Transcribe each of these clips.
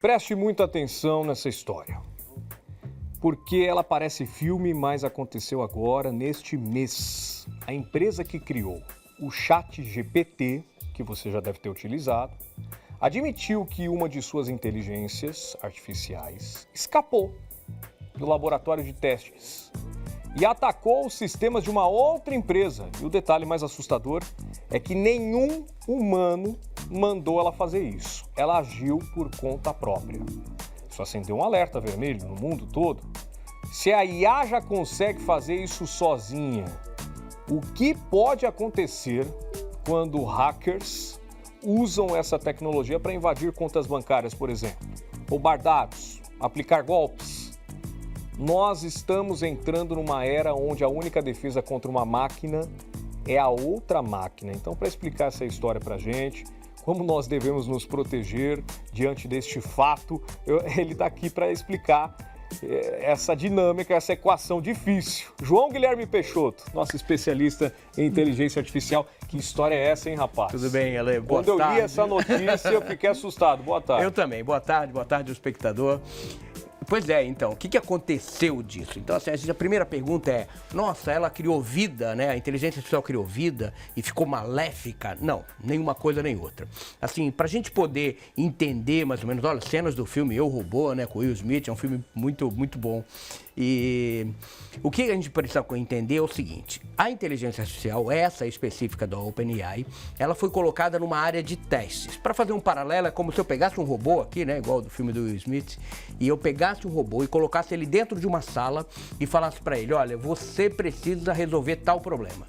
Preste muita atenção nessa história, porque ela parece filme, mas aconteceu agora, neste mês. A empresa que criou o ChatGPT, que você já deve ter utilizado, admitiu que uma de suas inteligências artificiais escapou do laboratório de testes e atacou os sistemas de uma outra empresa. E o detalhe mais assustador é que nenhum humano mandou ela fazer isso. Ela agiu por conta própria. Isso acendeu um alerta vermelho no mundo todo. Se a IA já consegue fazer isso sozinha, o que pode acontecer quando hackers usam essa tecnologia para invadir contas bancárias, por exemplo, roubar dados, aplicar golpes? Nós estamos entrando numa era onde a única defesa contra uma máquina é a outra máquina. Então, para explicar essa história para a gente, como nós devemos nos proteger diante deste fato, ele está aqui para explicar essa dinâmica, essa equação difícil. João Guilherme Peixoto, nosso especialista em inteligência artificial. Que história é essa, hein, rapaz? Tudo bem, Ale? Boa tarde. Quando eu li essa notícia, eu fiquei assustado. Boa tarde. Eu também. Boa tarde, o espectador. Pois é, então, o que aconteceu disso? Então, assim, a primeira pergunta é, nossa, ela criou vida, né? A inteligência artificial criou vida e ficou maléfica? Não, nenhuma coisa nem outra. Assim, pra gente poder entender mais ou menos, olha, cenas do filme Eu, Robô, né, com Will Smith, é um filme muito, muito bom. E o que a gente precisa entender é o seguinte, a inteligência artificial, essa específica da OpenAI, ela foi colocada numa área de testes. Para fazer um paralelo, é como se eu pegasse um robô aqui, né, igual do filme do Will Smith, e eu pegasse um robô e colocasse ele dentro de uma sala e falasse para ele, olha, você precisa resolver tal problema.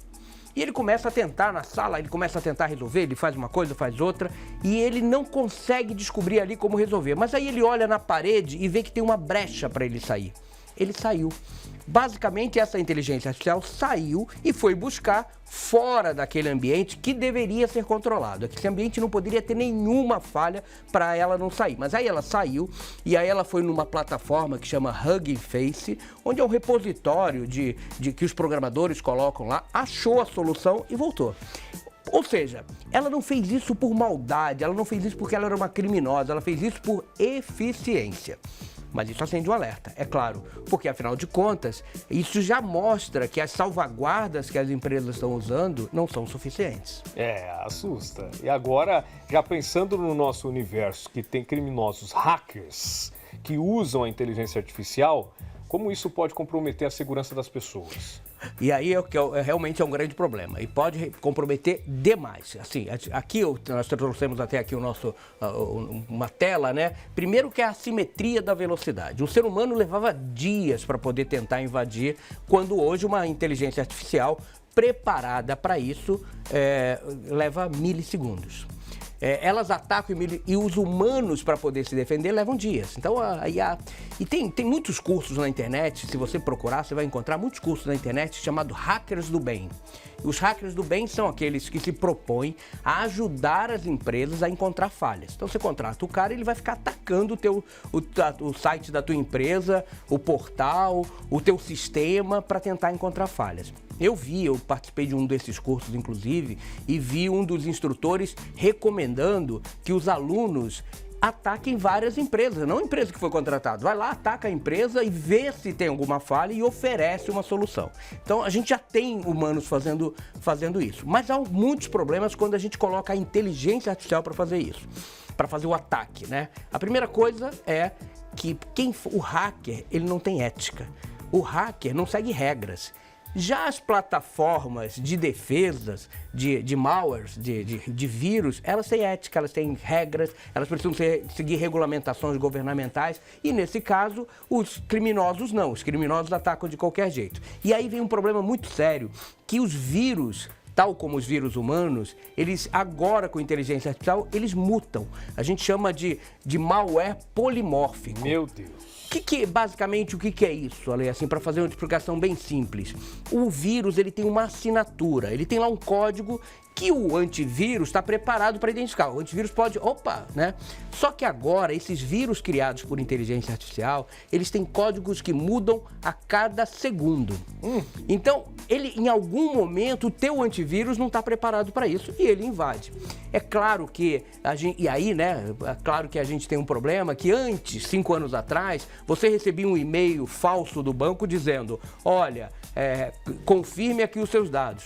E ele começa a tentar na sala, ele começa a tentar resolver, ele faz uma coisa, faz outra, e ele não consegue descobrir ali como resolver. Mas aí ele olha na parede e vê que tem uma brecha para ele sair. Ele saiu. Basicamente, essa inteligência artificial saiu e foi buscar fora daquele ambiente que deveria ser controlado. Esse ambiente não poderia ter nenhuma falha para ela não sair. Mas aí ela saiu e aí ela foi numa plataforma que chama Hugging Face, onde é um repositório de que os programadores colocam lá, achou a solução e voltou. Ou seja, ela não fez isso por maldade, ela não fez isso porque ela era uma criminosa, ela fez isso por eficiência. Mas isso acende um alerta, é claro, porque afinal de contas, isso já mostra que as salvaguardas que as empresas estão usando não são suficientes. Assusta. E agora, já pensando no nosso universo, que tem criminosos hackers que usam a inteligência artificial, como isso pode comprometer a segurança das pessoas? E aí realmente é um grande problema e pode comprometer demais. Assim, aqui nós trouxemos até aqui uma tela, né? Primeiro que é a assimetria da velocidade. O ser humano levava dias para poder tentar invadir, quando hoje uma inteligência artificial preparada para isso leva milissegundos. Elas atacam e os humanos, para poder se defender, levam dias. Então, e tem muitos cursos na internet, se você procurar, você vai encontrar muitos cursos na internet chamados Hackers do Bem. Os hackers do bem são aqueles que se propõem a ajudar as empresas a encontrar falhas. Então, você contrata o cara, ele vai ficar atacando o site da tua empresa, o portal, o teu sistema, para tentar encontrar falhas. Eu participei de um desses cursos, inclusive, e vi um dos instrutores recomendando que os alunos ataquem várias empresas, não a empresa que foi contratada. Vai lá, ataca a empresa e vê se tem alguma falha e oferece uma solução. Então, a gente já tem humanos fazendo isso. Mas há muitos problemas quando a gente coloca a inteligência artificial para fazer isso, para fazer o ataque, né? A primeira coisa é que o hacker, ele não tem ética. O hacker não segue regras. Já as plataformas de defesas, de malwares, de vírus, elas têm ética, elas têm regras, elas precisam seguir regulamentações governamentais e, nesse caso, os criminosos não. Os criminosos atacam de qualquer jeito. E aí vem um problema muito sério, que os vírus, tal como os vírus humanos, eles agora com inteligência artificial, eles mutam. A gente chama de malware polimórfico. Meu Deus! Basicamente, o que é isso, Ale? Assim, para fazer uma explicação bem simples. O vírus, ele tem uma assinatura, ele tem lá um código que o antivírus está preparado para identificar. O antivírus pode, né? Só que agora, esses vírus criados por inteligência artificial, eles têm códigos que mudam a cada segundo. Então, em algum momento, o teu antivírus não está preparado para isso e ele invade. É claro que é claro que a gente tem um problema que antes, 5 anos atrás, você recebia um e-mail falso do banco dizendo, olha, confirme aqui os seus dados.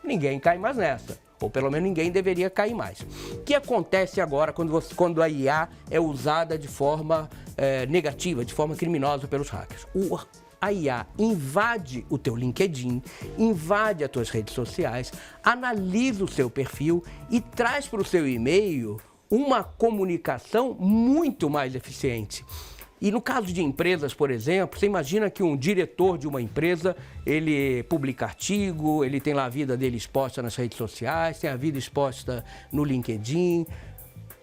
Ninguém cai mais nessa. Ou pelo menos ninguém deveria cair mais. O que acontece agora quando a IA é usada de forma negativa, de forma criminosa pelos hackers? A IA invade o teu LinkedIn, invade as tuas redes sociais, analisa o seu perfil e traz para o seu e-mail uma comunicação muito mais eficiente. E no caso de empresas, por exemplo, você imagina que um diretor de uma empresa, ele publica artigo, ele tem lá a vida dele exposta nas redes sociais, tem a vida exposta no LinkedIn.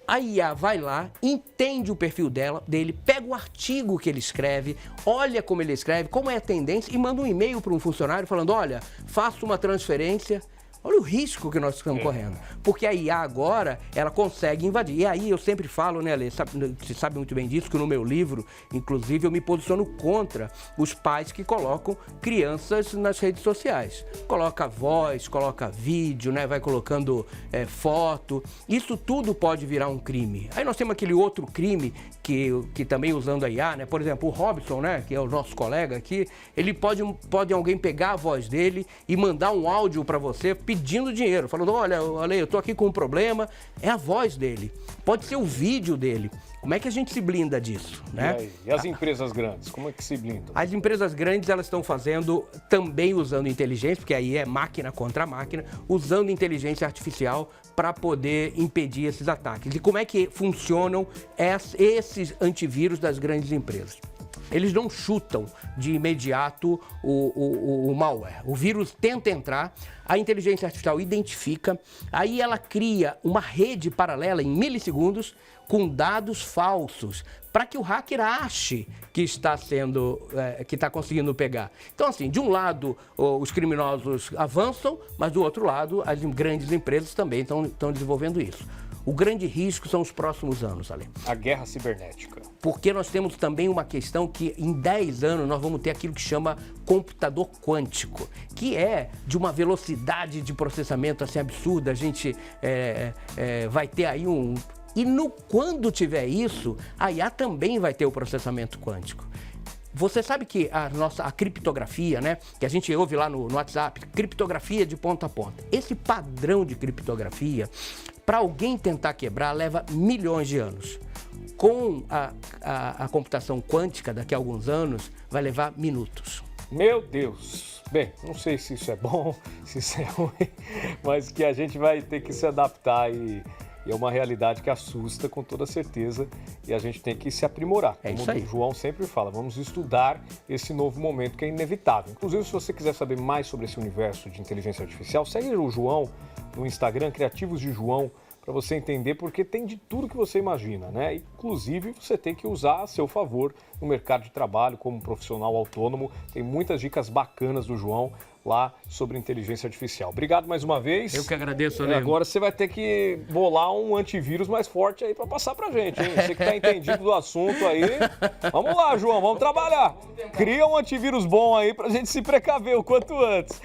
A IA vai lá, entende o perfil dele, pega o artigo que ele escreve, olha como ele escreve, como é a tendência e manda um e-mail para um funcionário falando, olha, faça uma transferência. Olha o risco que nós estamos correndo. Porque a IA agora, ela consegue invadir. E aí eu sempre falo, né, Alê, você sabe muito bem disso, que no meu livro, inclusive, eu me posiciono contra os pais que colocam crianças nas redes sociais. Coloca voz, coloca vídeo, né, vai colocando foto. Isso tudo pode virar um crime. Aí nós temos aquele outro crime que também usando a IA, né, por exemplo, o Robson, né, que é o nosso colega aqui, ele pode alguém pegar a voz dele e mandar um áudio para você pedindo dinheiro, falando, olha, Ale, eu tô aqui com um problema, é a voz dele, pode ser o vídeo dele. Como é que a gente se blinda disso, né? E as empresas grandes, como é que se blindam? As empresas grandes, elas estão fazendo, também usando inteligência, porque aí é máquina contra máquina, usando inteligência artificial para poder impedir esses ataques. E como é que funcionam esses antivírus das grandes empresas? Eles não chutam de imediato o malware. O vírus tenta entrar, a inteligência artificial identifica, aí ela cria uma rede paralela em milissegundos com dados falsos para que o hacker ache que está conseguindo pegar. Então, assim, de um lado os criminosos avançam, mas do outro lado as grandes empresas também estão desenvolvendo isso. O grande risco são os próximos anos, Ale. A guerra cibernética. Porque nós temos também uma questão que em 10 anos nós vamos ter aquilo que chama computador quântico, que é de uma velocidade de processamento assim absurda. A gente vai ter aí quando tiver isso, a IA também vai ter o processamento quântico. Você sabe que a criptografia, né, que a gente ouve lá no WhatsApp, criptografia de ponta a ponta. Esse padrão de criptografia, para alguém tentar quebrar, leva milhões de anos. Com a computação quântica, daqui a alguns anos, vai levar minutos. Meu Deus! Bem, não sei se isso é bom, se isso é ruim, mas que a gente vai ter que se adaptar e é uma realidade que assusta com toda certeza e a gente tem que se aprimorar. É isso aí. aí. O João sempre fala, vamos estudar esse novo momento que é inevitável. Inclusive, se você quiser saber mais sobre esse universo de inteligência artificial, segue o João no Instagram, Criativos de João, para você entender, porque tem de tudo que você imagina, né? Inclusive, você tem que usar a seu favor no mercado de trabalho, como profissional autônomo. Tem muitas dicas bacanas do João lá sobre inteligência artificial. Obrigado mais uma vez. Eu que agradeço, Ale. Agora você vai ter que bolar um antivírus mais forte aí para passar pra gente, hein? Você que tá entendido do assunto aí. Vamos lá, João, vamos trabalhar. Cria um antivírus bom aí pra gente se precaver o quanto antes.